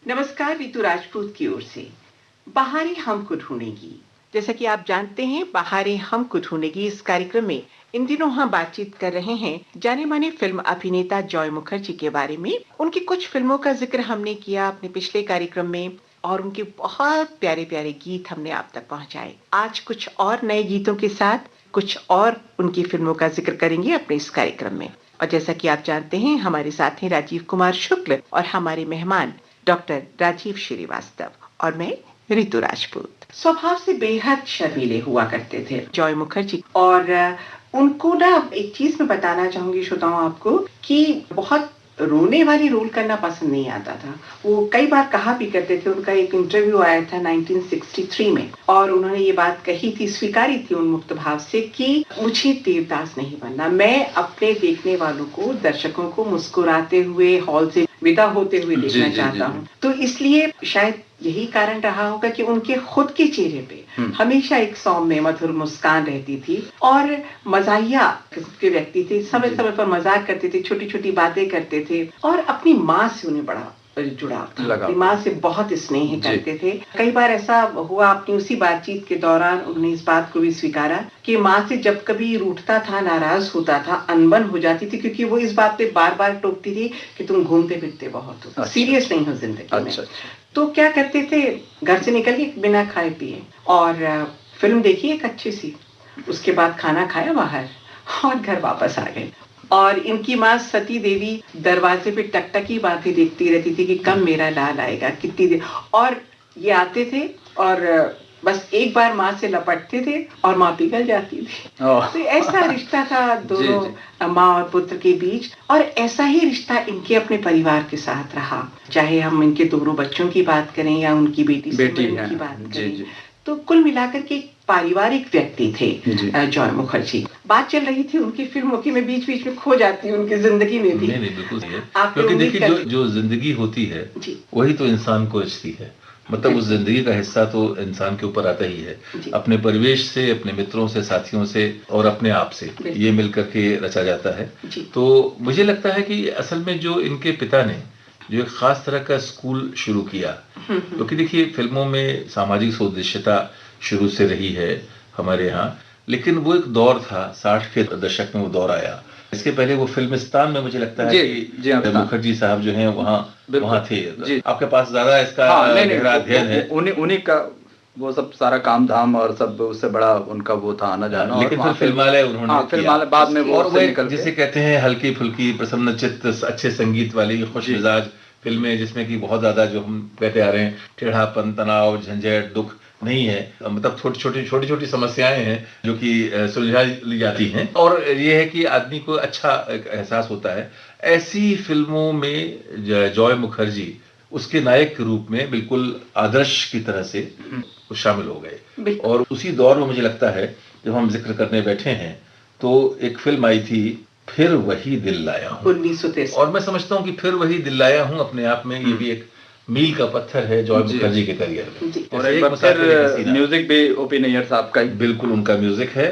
नमस्कार, ऋतु राजपूत की ओर से। बहारें हमको ढूंढेगी। जैसा कि आप जानते हैं, बहारें हमको ढूंढेगी इस कार्यक्रम में इन दिनों हम बातचीत कर रहे हैं जाने माने फिल्म अभिनेता जॉय मुखर्जी के बारे में। उनकी कुछ फिल्मों का जिक्र हमने किया अपने पिछले कार्यक्रम में और उनके बहुत प्यारे प्यारे गीत हमने आप तक पहुंचाए। आज कुछ और नए गीतों के साथ कुछ और उनकी फिल्मों का जिक्र करेंगे अपने इस कार्यक्रम में। और जैसा कि आप जानते हैं, हमारे साथ हैं राजीव कुमार शुक्ल और हमारे मेहमान डॉक्टर राजीव श्रीवास्तव और मैं ऋतु राजपूत। स्वभाव से बेहद शर्मीले हुआ करते थे जॉय मुखर्जी और उनको ना एक चीज मैं बताना चाहूंगी श्रोताओं आपको कि बहुत रोने वाली रोल करना पसंद नहीं आता था। वो कई बार कहा भी करते थे, उनका एक इंटरव्यू आया था 1963 में और उन्होंने ये बात कही थी, स्वीकारी थी उन्मुक्त भाव से कि मुझे देवदास नहीं बनना, मैं अपने देखने वालों को, दर्शकों को मुस्कुराते हुए हॉल से विदा होते हुए देखना चाहता हूँ। तो इसलिए शायद यही कारण रहा होगा कि उनके खुद के चेहरे पे हमेशा एक सौम्य मधुर मुस्कान रहती थी और मजाहिया किस्म के व्यक्ति थे। समय समय पर मजाक करते थे, छोटी छोटी बातें करते थे और अपनी माँ से उन्हें बड़ा जुड़ाव था। अपनी माँ से बहुत स्नेह करते थे। कई बार ऐसा हुआ अपनी उसी बातचीत के दौरान उन्होंने इस बात को भी स्वीकारा कि माँ से जब कभी रूठता था, नाराज होता था, अनबन हो जाती थी, क्योंकि वो इस बात पे बार बार टोकती थी कि तुम घूमते फिरते बहुत हो, सीरियस नहीं हो जिंदगी में। तो क्या करते थे, घर से निकल के बिना खाए पिए और फिल्म देखी एक अच्छी सी, उसके बाद खाना खाया बाहर और घर वापस आ गए। और इनकी माँ सती देवी दरवाजे पे टकटकी बातें देखती रहती थी कि कब मेरा लाल आएगा, कितनी देर। और ये आते थे और बस एक बार माँ से लपटते थे और माँ पिघल जाती थी। तो ऐसा रिश्ता था दोनों माँ और पुत्र के बीच और ऐसा ही रिश्ता इनके अपने परिवार के साथ रहा। चाहे हम इनके दोनों बच्चों की बात करें या उनकी बेटी की बात करें, तो कुल मिलाकर के पारिवारिक व्यक्ति थे जॉय मुखर्जी। बात चल रही थी उनकी फिल्मों की, मैं बीच बीच में खो जाती हूँ उनकी जिंदगी में भी। नहीं बिल्कुल सही है, क्योंकि देखिए जो जिंदगी होती है वही तो इंसान को रचती है। मतलब उस जिंदगी का हिस्सा तो इंसान के ऊपर आता ही है, अपने परिवेश से, अपने मित्रों से, साथियों से और अपने आप से, ये मिलकर के रचा जाता है। तो मुझे लगता है कि असल में जो इनके पिता ने जो एक खास तरह का स्कूल शुरू किया, क्योंकि देखिए फिल्मों में सामाजिक सौदेश्यता शुरू से रही है हमारे यहाँ, लेकिन वो एक दौर था, 60 के दशक में वो दौर आया। इसके पहले वो फिल्मिस्तान में मुझे लगता है कि मुखर्जी साहब जो हैं वहाँ थे। आपके पास ज्यादा इसका गहरा अध्ययन है। उन्हीं का वो सब सारा काम धाम और सब, उससे बड़ा उनका वो था आना जाना। लेकिन फिर फिल्मालय उन्होंने फिल्मालय बाद में वो जिसे कहते हैं हल्की फुल्की, प्रसन्न चित्त, अच्छे संगीत वाली खुश मिजाज फिल्में, जिसमें कि बहुत ज्यादा जो हम कहते आ रहे हैं टेढ़ापन, तनाव, झंझट, दुख नहीं है। मतलब छोटी छोटी समस्याएं हैं जो कि सुलझा ली जाती हैं और ये है कि आदमी को अच्छा एहसास होता है। ऐसी फिल्मों में जॉय मुखर्जी उसके नायक के रूप में बिल्कुल आदर्श की तरह से शामिल हो गए। और उसी दौर में मुझे लगता है जब हम जिक्र करने बैठे हैं तो एक फिल्म आई थी, फिर वही दिल लाया हूँ, 1963। और मैं समझता हूँ कि फिर वही दिल लाया हूँ अपने आप में ये भी एक मील का पत्थर है जॉय मुखर्जी के करियर में। और एक बार फिर म्यूजिक भी ओपी नैयर साहब का, बिल्कुल उनका म्यूजिक है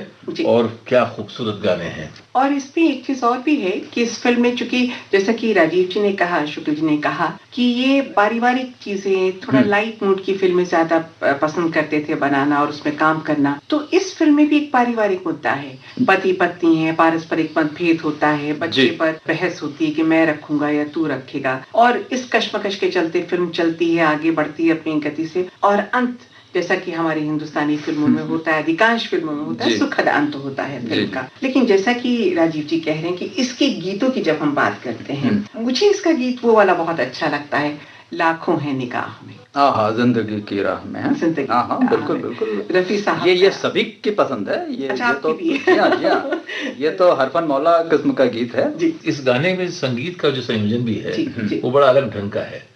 और क्या खूबसूरत गाने हैं। और इसमें एक चीज और भी है कि इस फिल्म में, चूंकि जैसा कि राजीव जी ने कहा, शुक्ल जी ने कहा कि ये पारिवारिक चीजें, थोड़ा लाइट मूड की फिल्में ज्यादा पसंद करते थे बनाना और उसमें काम करना, तो इस फिल्म में भी एक पारिवारिक मुद्दा है। पति पत्नी है, पारस्परिक मतभेद होता है, बच्चे पर बहस होती है कि मैं रखूंगा या तू रखेगा, और इस कश्मकश के चलते फिल्म चलती है, आगे बढ़ती है अपनी गति से और अंत, जैसा कि हमारी हिंदुस्तानी फिल्मों में होता है, अधिकांश फिल्मों में होता है, सुखद अंत होता है फिल्म का। लेकिन जैसा कि राजीव जी कह रहे हैं कि इसके गीतों की जब हम बात करते हैं, मुझे इसका गीत वो वाला बहुत अच्छा लगता है, लाखों है निगाह में। हाँ, जिंदगी की राह में। हाँ, बिल्कुल रफी साहब, ये सभी की पसंद है। ये तो हरफन मौला किस्म का गीत है। इस गाने में संगीत का जो संयोजन भी है वो बड़ा अलग ढंग का है।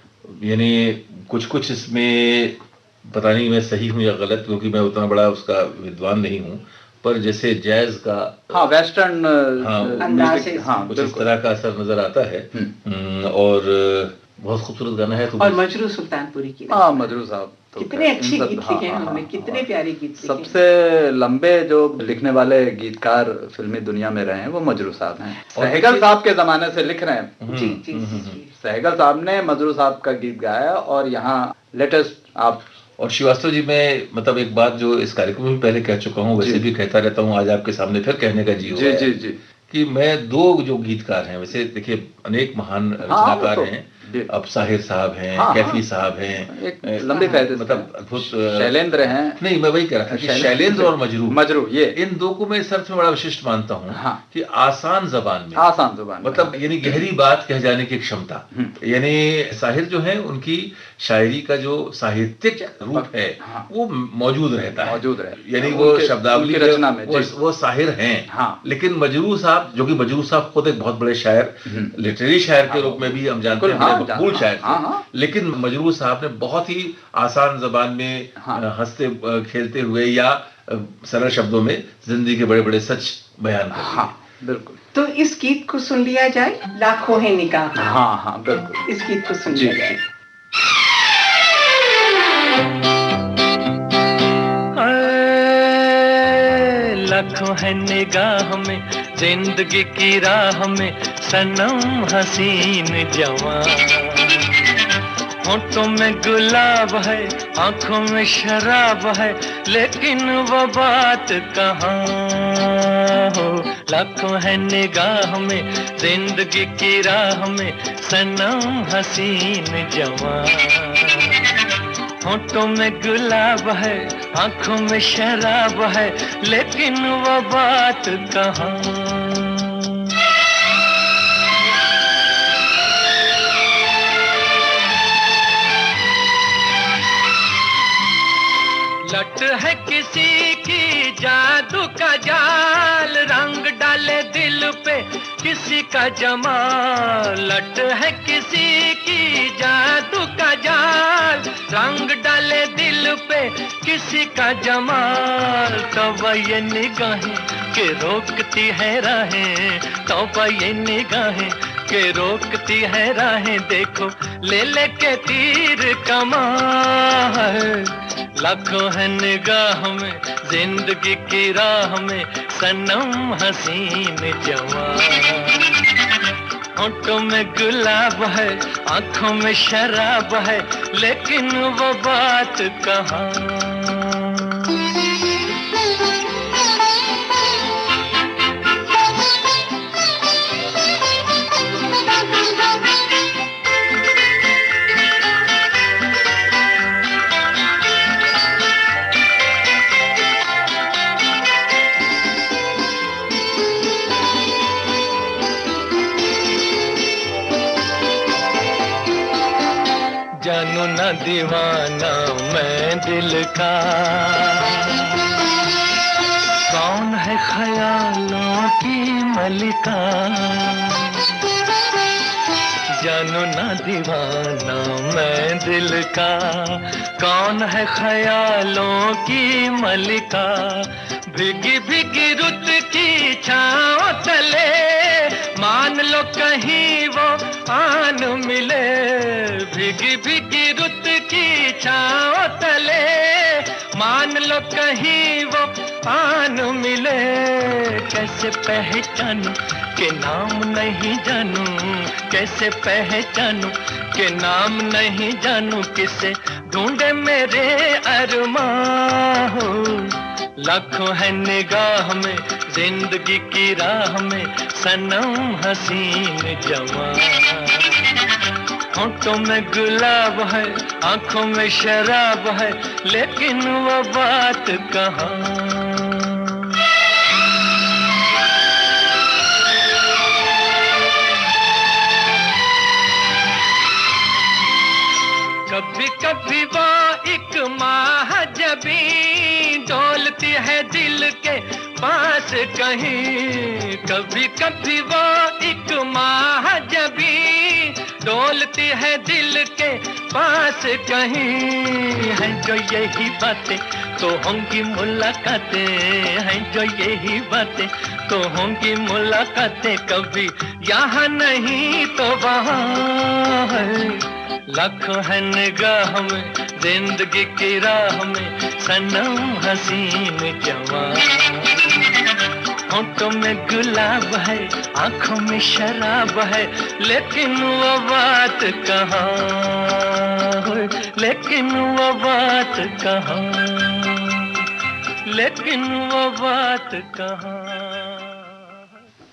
यानी कुछ इसमें पता नहीं मैं सही हूँ या गलत, क्योंकि मैं उतना बड़ा उसका विद्वान नहीं हूँ, पर जैसे जैज का वेस्टर्न कुछ इस तरह का असर नजर आता है। और बहुत खूबसूरत गाना है। और मजरू सुल्तानपुरी की, मजरू साहब तो कितने अच्छे गीत लिखे हैं उन्होंने, कितने प्यारे गीत लिखे। सबसे लंबे जो लिखने वाले गीतकार फिल्मी दुनिया में रहे हैं वो मजरू साहब हैं। सहगल साहब के जमाने से लिख रहे हैं। जी। सहगल साहब ने मजरू साहब का गीत गाया और यहाँ लेटेस्ट आप। और श्रीवास्तव जी, मैं मतलब एक बात जो इस कार्यक्रम में पहले कह चुका हूँ, वैसे भी कहता रहता हूँ, आज आपके सामने फिर कहने का जी हो रहा है। जी जी कि मैं 2 जो गीतकार हैं, वैसे देखिए अनेक महान रचनाकार हैं, अब साहिर साहब हैं, कैफी साहब हैं, एक लंबे फैसले, मतलब अद्भुत शैलेंद्र हैं। नहीं, मैं वही कह रहा था कि शैलेंद्र और मजरू ये इन 2 को मैं इस अर्थ में बड़ा विशिष्ट मानता हूँ कि आसान जबान में मतलब यानी गहरी बात कह जाने की क्षमता। यानी साहिर जो है, उनकी शायरी का जो साहित्यिक रूप है वो मौजूद रहता है, यानी वो शब्दावली रचना में वो साहिर हैं। लेकिन मजरू साहब, जो कि मजरू साहब खुद एक बहुत बड़े शायर, लिटरेरी शायर के रूप में भी हम जानते हैं, मकबूल शायर थे, लेकिन मजरू साहब ने बहुत ही आसान जबान में हंसते खेलते हुए या सरल शब्दों में जिंदगी के बड़े बड़े सच बयान कर। बिल्कुल। तो इस गीत को सुन लिया जाए, लाखों है निगाह। हाँ बिल्कुल, इस गीत को सुन लिया जाए। लाखों है निगाह में, जिंदगी की राह में, सनम हसीन जवान। होठों में गुलाब है, आंखों में शराब है, लेकिन वो बात कहाँ हो। लाखों है निगाह में, जिंदगी की राह में, सनम हसीन जवान। होठों में गुलाब है, आंखों में शराब है, लेकिन वो बात कहाँ। लट है किसी की जादू का जाल, रंग डाले दिल पे किसी का जमाल। लट है किसी की जादू का जाल, रंग डाले दिल पे किसी का जमाल। तौबा ये निगाहें के रोकती है राहें, तौबा ये निगाहें के रोकती है राहें, देखो ले लेके तीर कमान। लाखों है निगाह में, जिंदगी की राह में, सनम हसीन जवान। होठों में गुलाब है, आंखों में शराब है, लेकिन वो बात कहाँ। जानू ना दीवाना मैं दिल का, कौन है ख्यालों की मलिका। जानू ना दीवाना मैं दिल का, कौन है ख्यालों की मलिका। भीगी भीगी रुत की छाँव तले, मान लो कहीं वो आन मिले। भीगी भीगी रुत की छाँव तले, मान लो कहीं वो आन मिले। कैसे पहचानूं के नाम नहीं जानूं, कैसे पहचानूं के नाम नहीं जानूं, किसे ढूंढे मेरे अरमां हो। लाखों है निगाह में, जिंदगी की राह में, सनम हसीन जवान। होठों में गुलाब है, आंखों में शराब है, लेकिन वो बात कहाँ। कभी कभी वो एक महाजबी डोलती है दिल के पास कहीं। कभी कभी वो एक महाजबी डोलती है दिल के पास कहीं। है जो यही बातें तो होंगी मुलाकातें, हैं जो यही बातें तो होंगी मुलाकातें। कभी यहाँ नहीं तो वहाँ है। लाखों है निगाह में, जिंदगी की राह में, सनम हसीन जवान। होंठों में गुलाब है, आंखों में शराब है, लेकिन वो बात कहाँ, लेकिन वो बात कहाँ, लेकिन वो बात कहाँ।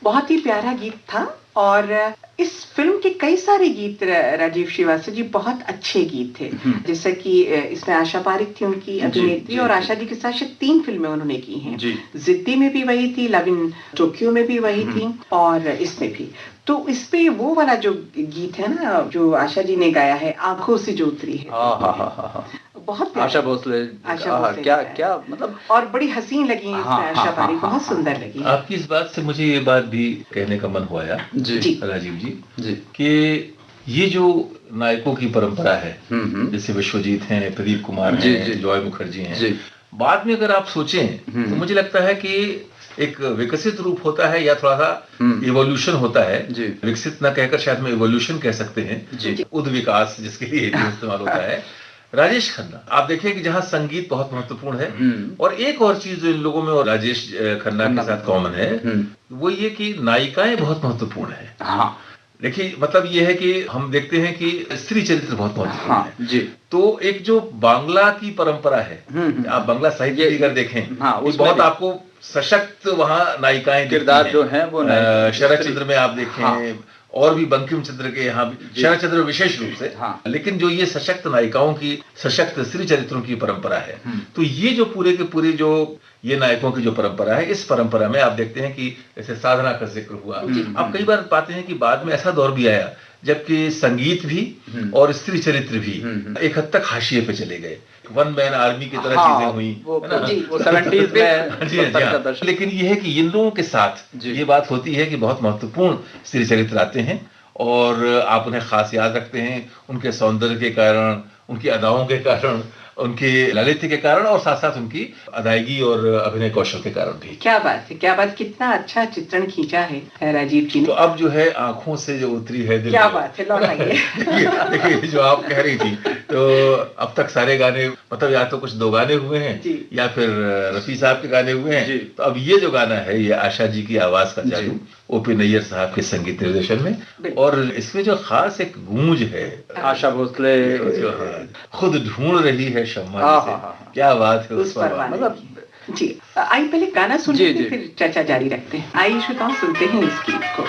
बहुत ही प्यारा गीत था और इस फिल्म के कई सारे गीत राजीव श्रीवास्तव जी बहुत अच्छे गीत थे, जैसे कि इसमें आशा पारिक थी उनकी अभिनेत्री और आशा जी के साथ शायद 3 फिल्में उन्होंने की हैं। जिद्दी में भी वही थी, लव इन टोक्यो में भी वही थी और इसमें भी। तो इसपे वो वाला जो गीत है ना जो आशा जी ने गाया है, आंखों से जो उतरी है, बहुत आशा भोसले, क्या क्या मतलब, और बड़ी हसीन लगी है इसमें आशा पारिक, बहुत सुंदर लगी। आपकी इस बात से मुझे ये बात भी कहने का मन हुआ राजीव जी कि ये जो नायकों की परंपरा है, जैसे विश्वजीत हैं, प्रदीप कुमार हैं, जॉय मुखर्जी हैं, बाद में अगर आप सोचें तो मुझे लगता है कि एक विकसित रूप होता है या थोड़ा सा इवोल्यूशन होता है, विकसित न कहकर शायद में इवोल्यूशन कह सकते हैं, उद्विकास जिसके लिए इस्तेमाल होता है। राजेश खन्ना, आप देखिए कि जहां संगीत बहुत महत्वपूर्ण है, और एक और चीज जो इन लोगों में और राजेश खन्ना के साथ कॉमन है वो ये कि नायिकाएं बहुत महत्वपूर्ण है। देखिए मतलब ये है कि हम देखते हैं कि स्त्री चरित्र बहुत महत्वपूर्ण है जी। तो एक जो बांग्ला की परंपरा है, आप बांग्ला साहित्य अगर देखें उस बहुत आपको सशक्त वहां नायिकाएं किरदार जो हैं वो शरद चंद्र में आप देखें, और भी बंकिम चंद्र के यहाँ भी, शरद चंद्र विशेष रूप से, लेकिन जो ये सशक्त नायिकाओं की, सशक्त स्त्री चरित्रों की परंपरा है, तो ये जो पूरे के पूरे जो ये नायकों की जो परंपरा है, इस परंपरा में आप देखते हैं कि जैसे साधना का जिक्र हुआ, आप कई बार पाते हैं कि बाद में ऐसा दौर भी आया जबकि संगीत भी और स्त्री चरित्र भी एक हद तक हाशिए पे चले गए, वन मैन आर्मी की तरह चीजें हुई, वो 70s में। लेकिन ये है कि इन लोगों के साथ ये बात होती है कि बहुत महत्वपूर्ण स्त्री चरित्र आते हैं और आप उन्हें खास याद रखते हैं उनके सौंदर्य के कारण, उनकी अदाओं के कारण, उनके लालित्य के कारण और साथ साथ उनकी अदायगी और अभिनय कौशल के कारण भी। क्या बात है, क्या बात, कितना अच्छा चित्रण खींचा है राजीव जी ने। तो अब जो है आंखों से जो उतरी है दिल, क्या बात है, लौटाइए। देखिए जो आप कह रही थी, तो अब तक सारे गाने मतलब या तो कुछ 2 गाने हुए हैं या फिर रफी साहब के गाने हुए हैं, तो अब ये जो गाना है ये आशा जी की आवाज का जादू, ओपी नैयर साहब के संगीत निर्देशन में, और इसमें जो खास एक गूंज है, आशा भोसले खुद ढूंढ रही है शम्मा से, क्या बात है उस पर, मतलब जी। आई पहले गाना सुनते हैं फिर चर्चा जारी रखते हैं। आइए श्रोताओं सुनते हैं इस गीत को।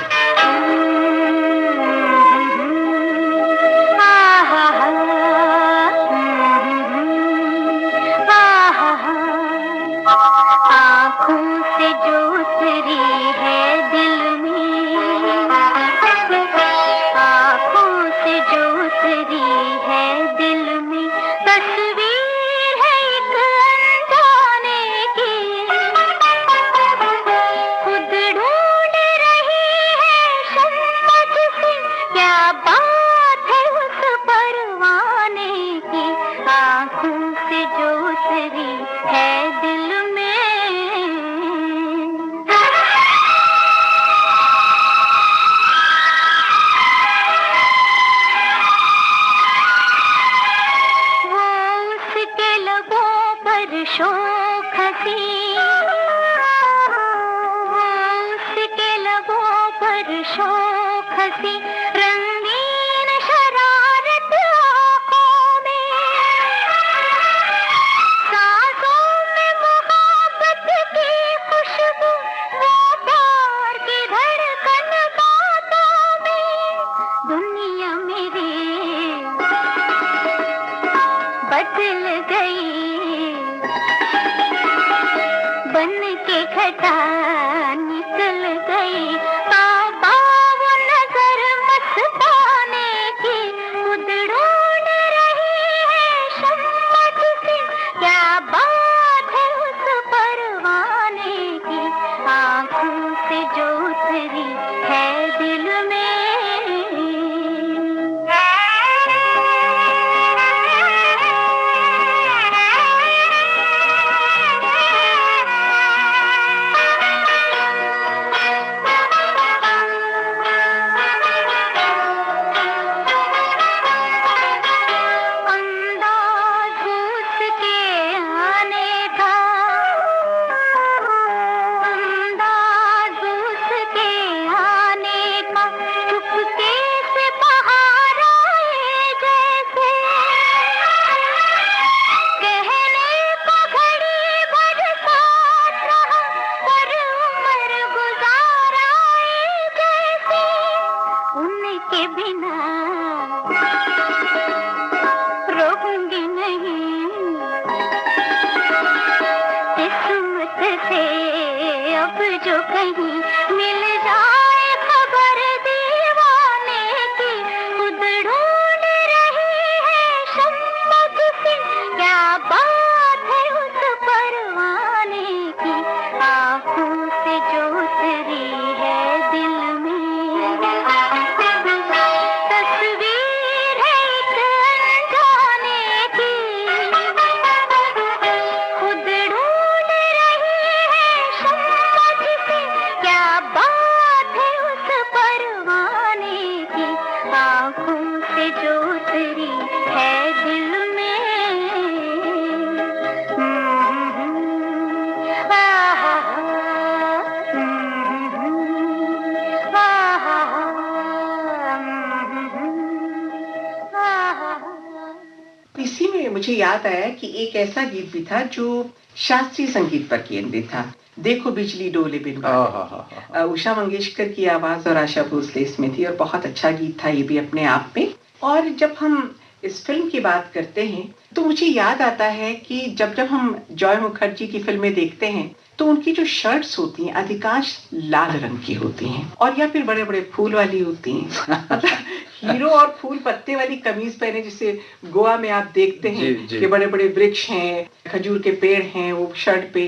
इसी में मुझे याद आया कि एक ऐसा गीत भी था जो शास्त्रीय संगीत पर केंद्रित था, देखो बिजली डोले बिन बादल। उषा मंगेशकर की आवाज और आशा भोसले इसमें थी और बहुत अच्छा गीत था ये भी अपने आप में। और जब हम इस फिल्म की बात करते हैं तो मुझे याद आता है कि जब जब हम जॉय मुखर्जी की फिल्में देखते हैं तो उनकी जो शर्ट्स होती हैं अधिकांश लाल रंग की होती हैं और या फिर बड़े बड़े फूल वाली होती हैं। मतलब हीरो और फूल पत्ते वाली कमीज पहने, जिसे गोवा में आप देखते हैं कि बड़े बड़े वृक्ष हैं, खजूर के पेड़ हैं, वो शर्ट पे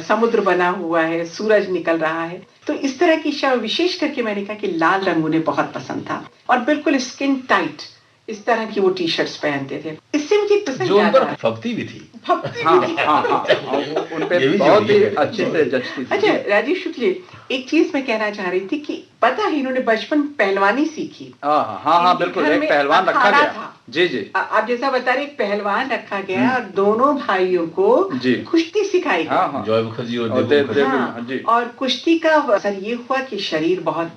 समुद्र बना हुआ है, सूरज निकल रहा है। तो इस तरह की शर्ट विशेष करके मैंने कहा कि लाल रंग उन्हें बहुत पसंद था और बिल्कुल स्किन टाइट इस तरह की वो टी शर्ट्स पहनते थे। इससे मुझे पसंद जो उन पर फक्ति भी थी। उन पे बहुत ही अच्छे से जचती थी। अच्छा राजीव शुक्ल, एक चीज मैं कहना चाह रही थी कि पता है इन्होंने बचपन पहलवानी सीखी। हाँ बिल्कुल, एक पहलवान रखा गया था। जी आप जैसा बता रहे, एक पहलवान रखा गया और दोनों भाइयों को कुश्ती सिखाई गई। जॉय मुखर्जी और कुश्ती का असर ये हुआ कि शरीर बहुत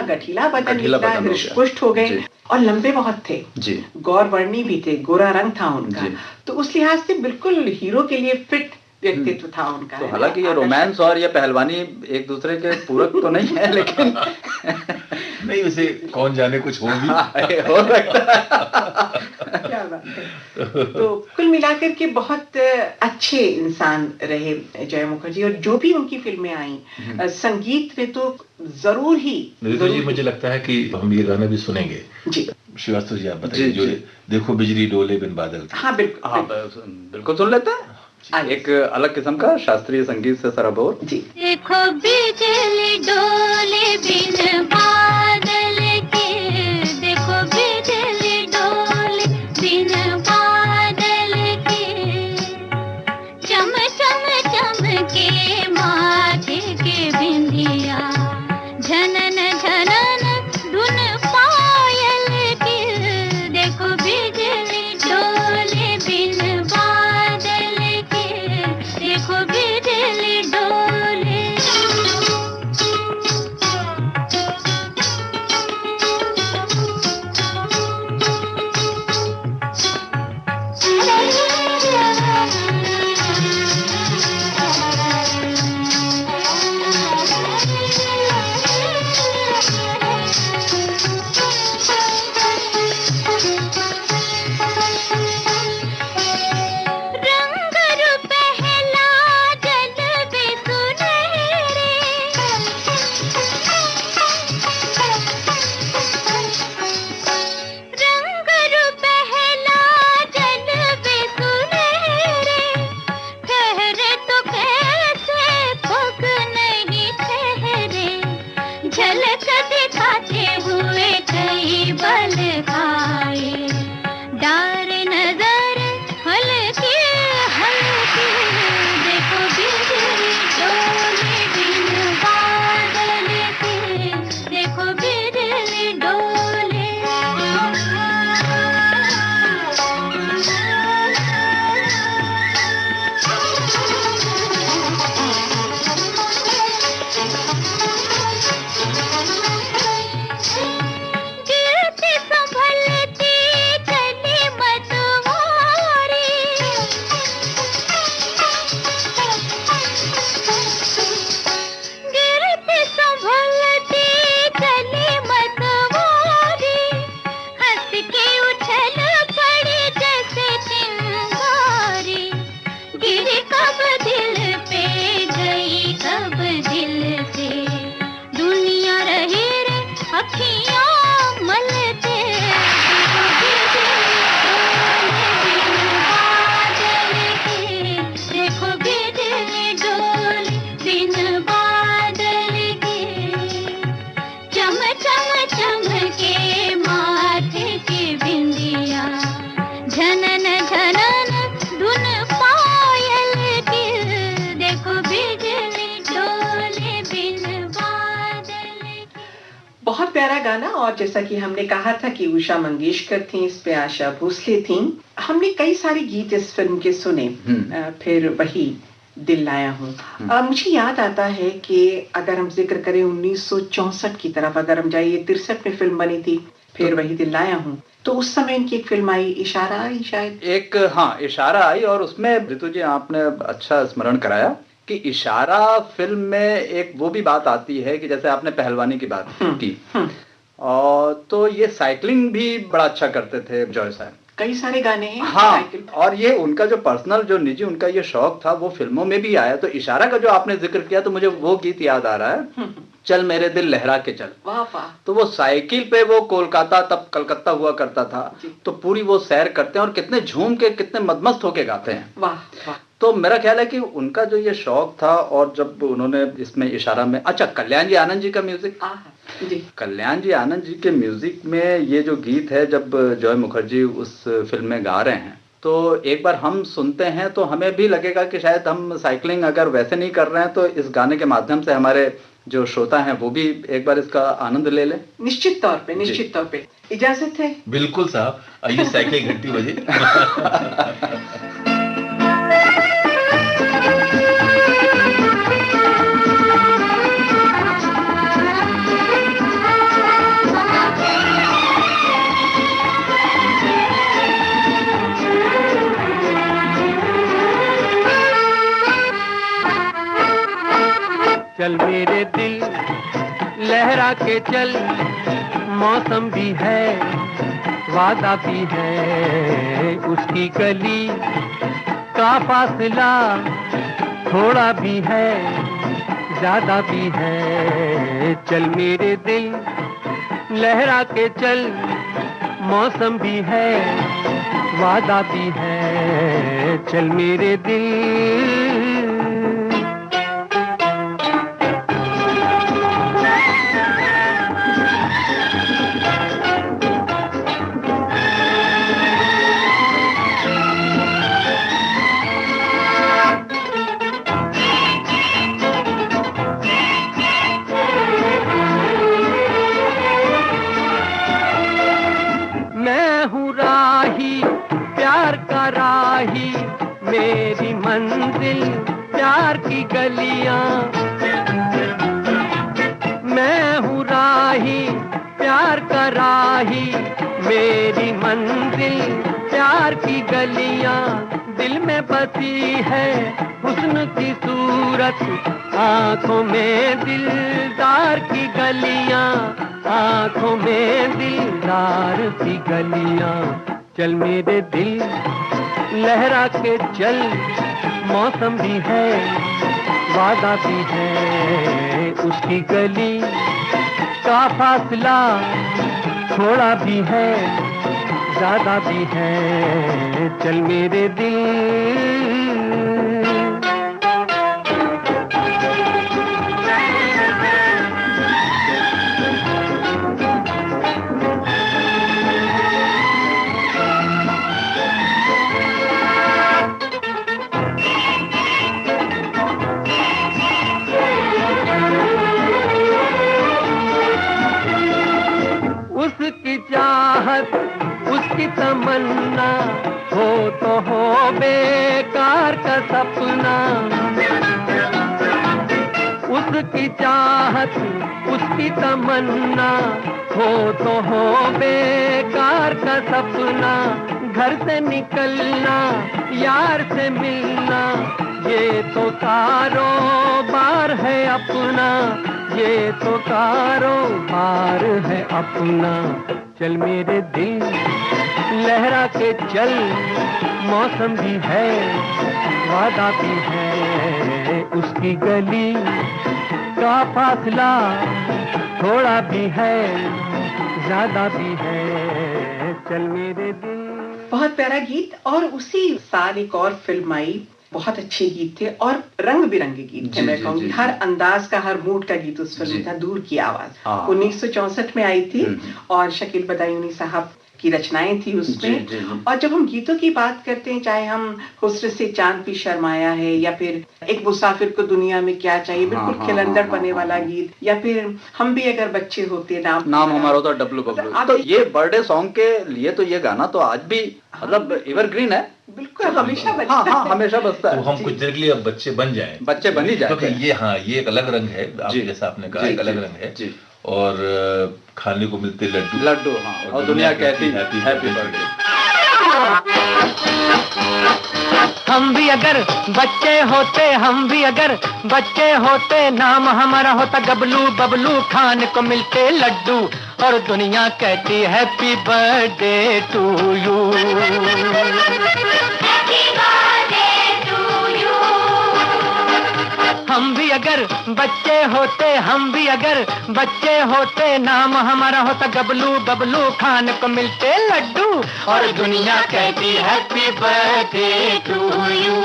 गठीला बदन निकला, हृष्टपुष्ट हो गए और लंबे बहुत थे जी, गौरवर्णी भी थे, गोरा रंग था उनका, तो उस लिहाज से बिल्कुल हीरो के लिए फिट व्यक्तित्व था उनका। तो हालांकि ये रोमांस और ये पहलवानी एक दूसरे के पूरक तो नहीं है, लेकिन नहीं, उसे कौन जाने कुछ हो भी हो सकता है। क्या बात है। तो कुल मिलाकर के बहुत अच्छे इंसान रहे जय मुखर्जी और जो भी उनकी फिल्में आई संगीत में तो जरूर ही मुझे लगता है कि हम ये गाना भी सुनेंगे जी। श्रीवास्तव जी आप बताइए, जो देखो बिजली डोले बिन बादल। हाँ बिल्कुल सुन लेते हैं, एक अलग किस्म का शास्त्रीय संगीत से सराबोर जी। देखो बिजली डोले बिन बादल के, देखो बिजली डोले बिन बादल के, चम चम चमके माथे के बिंदिया, झनन झनन धुन पायल की, देखो बिजली डोले बिन बादल के, देखो बिजली डोले। बहुत प्यारा गाना। और जैसा कि हमने कहा था कि उषा मंगेशकर थी, इस पे आशा भोसले थी। हमने कई सारे गीत इस फिल्म के सुने। फिर वही दिल लाया हूँ। मुझे याद आता है कि अगर हम जिक्र करें 1964 की तरफ अगर हम जाइए, 63 में फिल्म बनी थी फिर वही दिल लाया हूँ, तो उस समय इनकी एक फिल्म आई, इशारा आई शायद। एक इशारा आई, और उसमें ऋतु जी आपने अच्छा स्मरण कराया कि इशारा फिल्म में एक वो भी बात आती है कि जैसे आपने पहलवानी की बात की, और तो ये साइकिलिंग भी बड़ा अच्छा करते थे जॉय साहब। कई सारे गाने हैं। हाँ, और ये उनका जो पर्सनल जो निजी उनका ये शौक था वो फिल्मों में भी आया। तो इशारा का जो आपने जिक्र किया तो मुझे वो गीत याद आ रहा है, चल मेरे दिल लहरा के चल। वाह वाह। तो वो साइकिल पे वो कोलकाता, तब कलकत्ता हुआ करता था, तो पूरी वो सैर करते हैं और कितने झूम के कितने मदमस्त होके गाते हैं। वाह वाह। तो मेरा ख्याल है कि उनका जो ये शौक था, और जब उन्होंने इसमें इशारा में, अच्छा कल्याण जी आनंद जी का म्यूजिक, कल्याण जी आनंद जी के म्यूजिक में ये जो गीत है, जब जॉय मुखर्जी उस फिल्म में गा रहे हैं, तो एक बार हम सुनते हैं तो हमें भी लगेगा कि शायद हम साइकिलिंग अगर वैसे नहीं कर रहे हैं तो इस गाने के माध्यम से हमारे जो श्रोता हैं वो भी एक बार इसका आनंद ले लें। निश्चित तौर पे इजाजत है। बिल्कुल साहब, आइए साइकिल घंटी बजे। चल मेरे दिल लहरा के चल, मौसम भी है वादा भी है, उसकी गली का फासला थोड़ा भी है ज्यादा भी है। चल मेरे दिल लहरा के चल, मौसम भी है वादा भी है। चल मेरे दिल मेरी मंजिल प्यार की गलियां, मैं हूँ राही प्यार का राही, मेरी मंजिल प्यार की गलियां, दिल में बसी है हुस्न की सूरत, आंखों में दिलदार की गलियां, आंखों में दिलदार की गलियां। चल मेरे दिल लहरा के चल, मौसम भी है वादा भी है, उसकी गली का फासला थोड़ा भी है ज्यादा भी है। चल मेरे दिल उसकी चाहत उसकी तमन्ना हो तो हो बेकार का सपना, उसकी चाहत उसकी तमन्ना हो तो हो बेकार का सपना। घर से निकलना यार से मिलना, ये तो कारोबार है अपना, ये तो कारोबार है अपना। चल मेरे दिल लहरा के चल, मौसम भी है वादा भी है, उसकी गली का फासला थोड़ा भी है ज्यादा भी है। चल मेरे दिल। बहुत प्यारा गीत। और उसी साल एक और फिल्म आई, बहुत अच्छे गीत थे और रंग बिरंगे गीत थे। मैं कहूँगी हर अंदाज का हर मूड का गीत उस फिल्म में था। दूर की आवाज 1964 में आई थी और शकील बदायूनी साहब की रचनाएं थी उसमें। और जब हम गीतों की बात करते हैं, चाहे हम हुस्न से चांद भी शर्माया है, या फिर एक मुसाफिर को दुनिया में क्या चाहिए, बिल्कुल खिलंदड़ पने वाला गीत, या फिर हम भी अगर बच्चे होते, नाम हमारा होता डब्लू बब्लू, तो ये बर्थडे सॉन्ग के लिए तो ये गाना तो आज भी मतलब एवरग्रीन है, बिल्कुल हमेशा बजता है। हाँ, हमेशा बजता है। तो हम कुछ देर के लिए अब बच्चे बन जाएं, बच्चे बन ही जाए, क्योंकि ये एक अलग रंग है, आप जैसा आपने कहा एक अलग रंग है, और खाने को मिलते लड्डू, हाँ, और दुनिया कहती हैप्पी बर्थडे। हम भी अगर बच्चे होते, हम भी अगर बच्चे होते, नाम हमारा होता गबलू बबलू, खाने को मिलते लड्डू और दुनिया कहती हैप्पी बर्थडे टू यू। हम भी अगर बच्चे होते, हम भी अगर बच्चे होते, नाम हमारा होता गबलू बबलू, खाने को मिलते लड्डू और दुनिया कहती हैप्पी बर्थडे टू यू।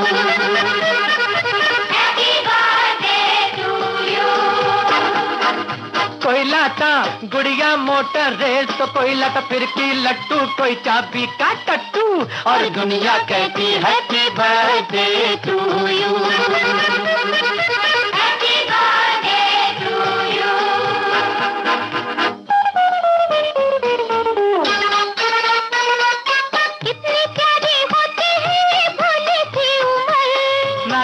कोई लाता गुड़िया मोटर रेस, तो कोई लाता फिरकी लट्टू, कोई चाबी का टट्टू और दुनिया कहती हैप्पी बर्थडे टू यू।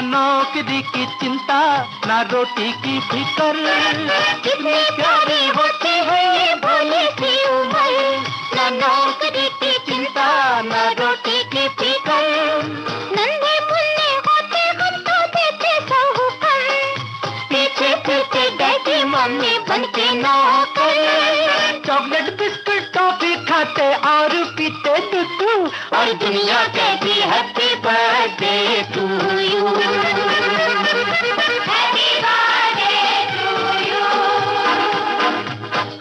नौकरी की चिंता, ना रोटी की फिकर, कितनी प्यारी होती है ये भोली सी उम्र। ना नौकरी की चिंता, ना रोटी की फिकर, नन्हे मुन्ने होते हम तो देते सहूकर, पीछे पीछे डैडी मम्मी बनके नौकर। चॉकलेट बिस्कुट टॉफी खाते और पीते दूध, और दुनिया कहती हैप्पी बर्थडे टू यू।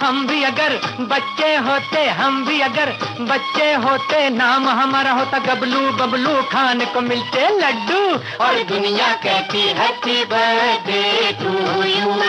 हम भी अगर बच्चे होते, हम भी अगर बच्चे होते, नाम हमारा होता गबलू बबलू, खाने को मिलते लड्डू और दुनिया कहती हैप्पी बर्थडे टू यू।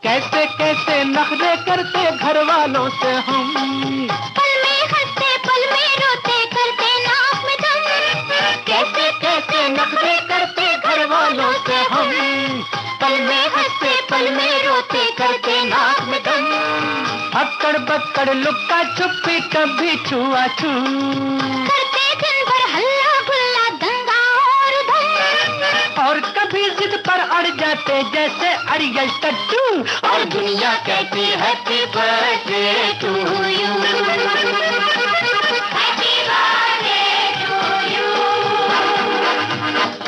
कैसे कैसे नखरे करते घर वालों से हम, पल में हंसते पल में रोते करते नाक में दम। कैसे कैसे नखरे करते घर वालों से हम, पल में हंसते पल में रोते करते नाक में दम। अक्कड़ बक्कड़ लुक्का छुपी कभी छुआ छू, करते दिन भर हल्ला गुल्ला दंगा और धम, और कभी जिद पर अड़ जाते जैसे अड़ियल टट्टू, और दुनिया कहती हैप्पी बर्थडे टू यू।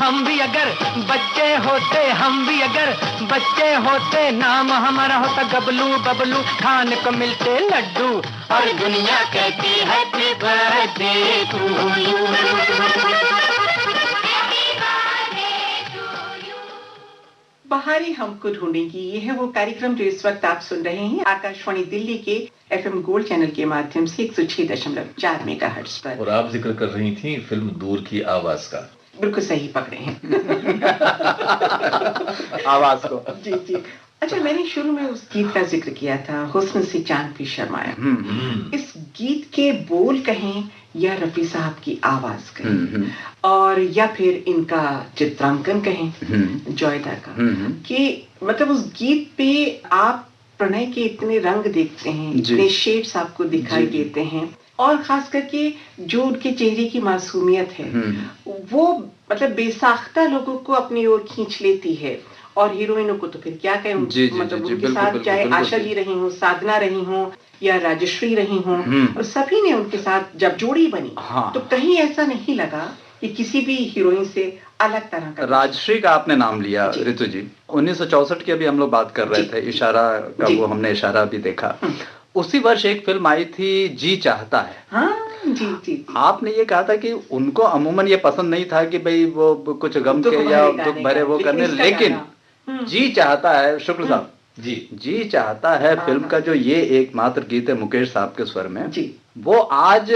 हम भी अगर बच्चे होते, हम भी अगर बच्चे होते, नाम हमारा होता गबलू बबलू, खाने को मिलते लड्डू और दुनिया कहती हैप्पी बर्थडे टू यू। बहारें हमको ढूंढेंगी, ये है वो कार्यक्रम जो इस वक्त आप सुन रहे हैं आकाशवाणी दिल्ली के FM गोल्ड चैनल के माध्यम से 106.4 मेगाहर्ट्ज पर। और आप जिक्र कर रही थी फिल्म दूर की आवाज का। बिल्कुल सही पकड़े हैं। आवाज को। जी जी। अच्छा, मैंने शुरू में उस गीत का जिक्र किया था, हुस्न से चांद भी शर्माया। इस गीत के बोल कहें या रफी साहब की आवाज कहें, और या फिर इनका चित्रांकन कहें जॉयदा का, कि मतलब उस गीत पे आप प्रणय के इतने रंग देखते हैं, इतने शेड्स आपको दिखाई देते हैं, और खास करके जो उनके चेहरे की मासूमियत है वो मतलब बेसाख्ता लोगों को अपनी ओर खींच लेती है। और हीरोइनों को तो फिर क्या कहें, मतलब उनके साथ चाहे आशा जी रही हूँ, साधना रही हूँ या राजश्री रही हूँ, और सभी ने उनके साथ जब जोड़ी बनी तो कहीं ऐसा नहीं लगा कि किसी भी हीरोइन से अलग तरह का। राजश्री का आपने नाम लिया ऋतु जी, 1964 की अभी हम लोग बात कर रहे थे, इशारा का वो हमने इशारा भी देखा। उसी वर्ष एक फिल्म आई थी जी चाहता है। हाँ, जी। आपने ये कहा था कि उनको अमूमन ये पसंद नहीं था कि भाई वो कुछ गम के या दुख भरे वो करने, लेकिन जी चाहता है, शुक्ल साहब जी चाहता है फिल्म का जो ये एकमात्र गीत है मुकेश साहब के स्वर में, वो आज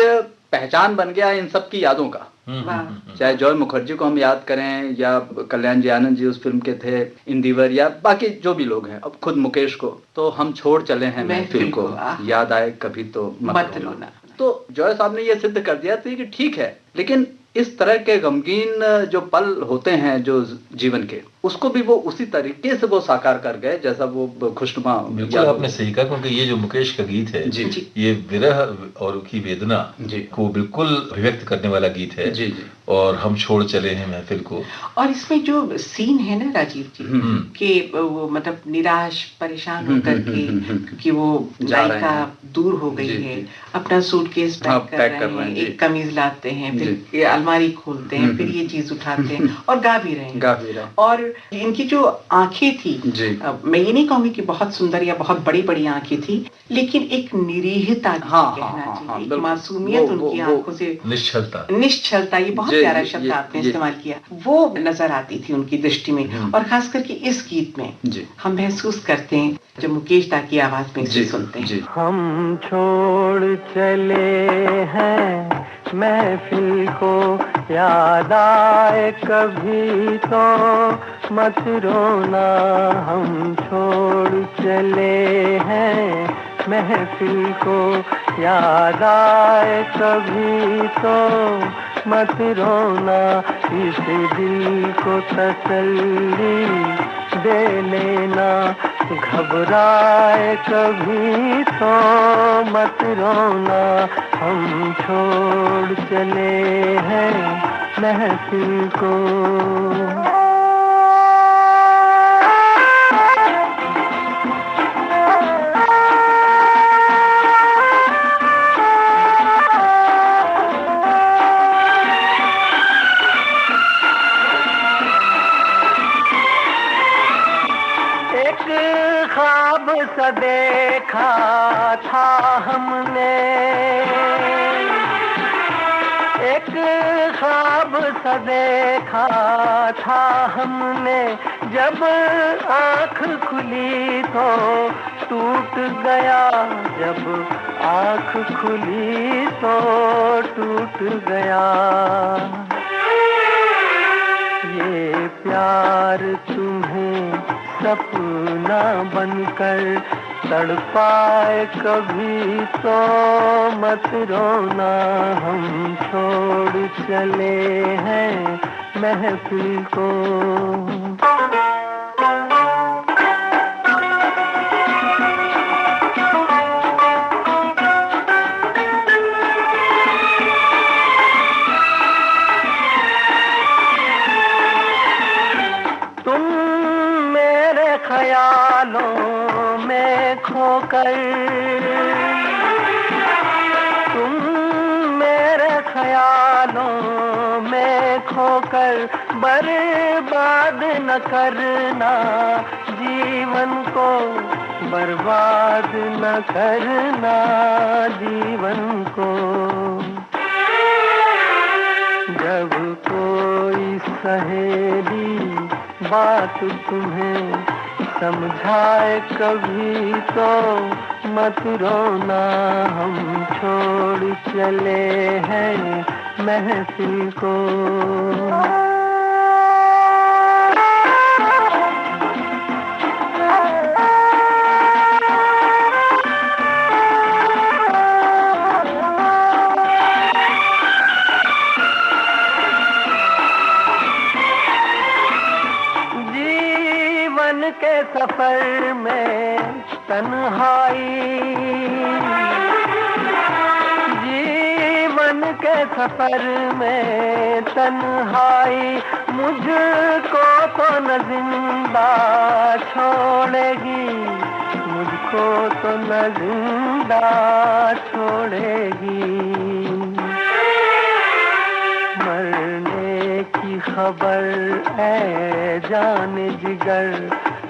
पहचान बन गया इन सब की यादों का। चाहे जॉय मुखर्जी को हम याद करें या कल्याण जी आनंद जी उस फिल्म के थे, इंदिवर, या बाकी जो भी लोग हैं, अब खुद मुकेश को, तो हम छोड़ चले हैं महफिल को, याद आए कभी तो मत रोना। तो जॉय साहब ने ये सिद्ध कर दिया था कि ठीक है, लेकिन इस तरह के गमगीन जो पल होते हैं जो जीवन के, उसको भी वो उसी तरीके से वो साकार कर गए जैसा वो खुशनुमा। बिल्कुल आपने सही कहा, क्योंकि ये जो मुकेश का गीत है ये विरह और की वेदना को बिल्कुल अभिव्यक्त करने वाला गीत है। और हम छोड़ चले हैं महफिल को। और इसमें जो सीन है ना राजीव जी, कि वो मतलब निराश परेशान होकर के, क्योंकि वो नायिका दूर हो गई है, अपना सूटकेस पैक कर रहे हैं, एक कमीज लाते हैं, फिर अलमारी खोलते हैं, फिर ये चीज उठाते हैं और गा भी रहे हैं। और इनकी जो आंखें थी, मैं ये नहीं कहूंगी कि बहुत सुंदर या बहुत बड़ी बड़ी आंखें थी, लेकिन एक निरीहता कहना चाहिए, एक मासूमियत उनकी आंखों से, निश्चलता, ये बहुत प्यारा शब्द आपने इस्तेमाल किया, वो नजर आती थी उनकी दृष्टि में। और खास करके इस गीत में हम महसूस करते हैं जब मुकेश दा की आवाज में इसे सुनते हैं। हम छोड़ चले हैं महफिल को, याद आए कभी तो मत रोना। हम छोड़ चले हैं महफिल को, याद आए कभी तो मत रोना। इस दिल को तसल्ली दे लेना, घबराए कभी तो मत रोना। हम छोड़ चले हैं महफिल को। सा देखा था हमने, एक ख्वाब सा देखा था हमने, जब आँख खुली तो टूट गया, जब आँख खुली तो टूट गया। ये प्यार तुम्हें सपना बनकर तड़पाए कभी तो मत रोना। हम छोड़ चले हैं महफिल को। ख्यालों में खोकर, तुम मेरे ख्यालों में खोकर, बर्बाद न करना जीवन को, बर्बाद न करना जीवन को। जब कोई सहेली बात तुम्हें समझाए कभी तो मत रोना। हम छोड़ चले हैं महफिल को। के सफर में तन्हाई, जीवन के सफर में तन्हाई, मुझको तो न जिंदा छोड़ेगी, मुझको तो न जिंदा छोड़ेगी। मरने खबर ऐ जान जिगर,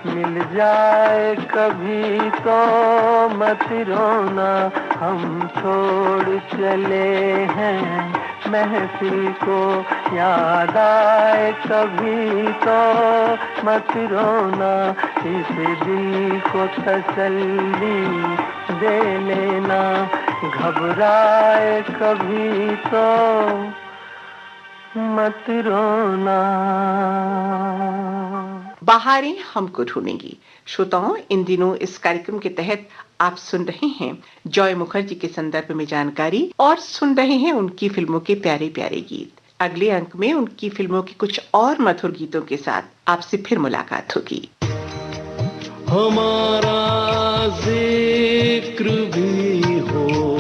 मिल जाए कभी तो मत रोना, हम छोड़ चले हैं महफिल को, याद आए कभी तो मत रोना, इस दिल को तसल्ली दे लेना, घबराए कभी तो मत रोना। बहारें हमको ढूंढेंगी। श्रोताओं, इन दिनों इस कार्यक्रम के तहत आप सुन रहे हैं जॉय मुखर्जी के संदर्भ में जानकारी और सुन रहे हैं उनकी फिल्मों के प्यारे प्यारे गीत। अगले अंक में उनकी फिल्मों के कुछ और मधुर गीतों के साथ आपसे फिर मुलाकात होगी। हमारा जिक्र भी हो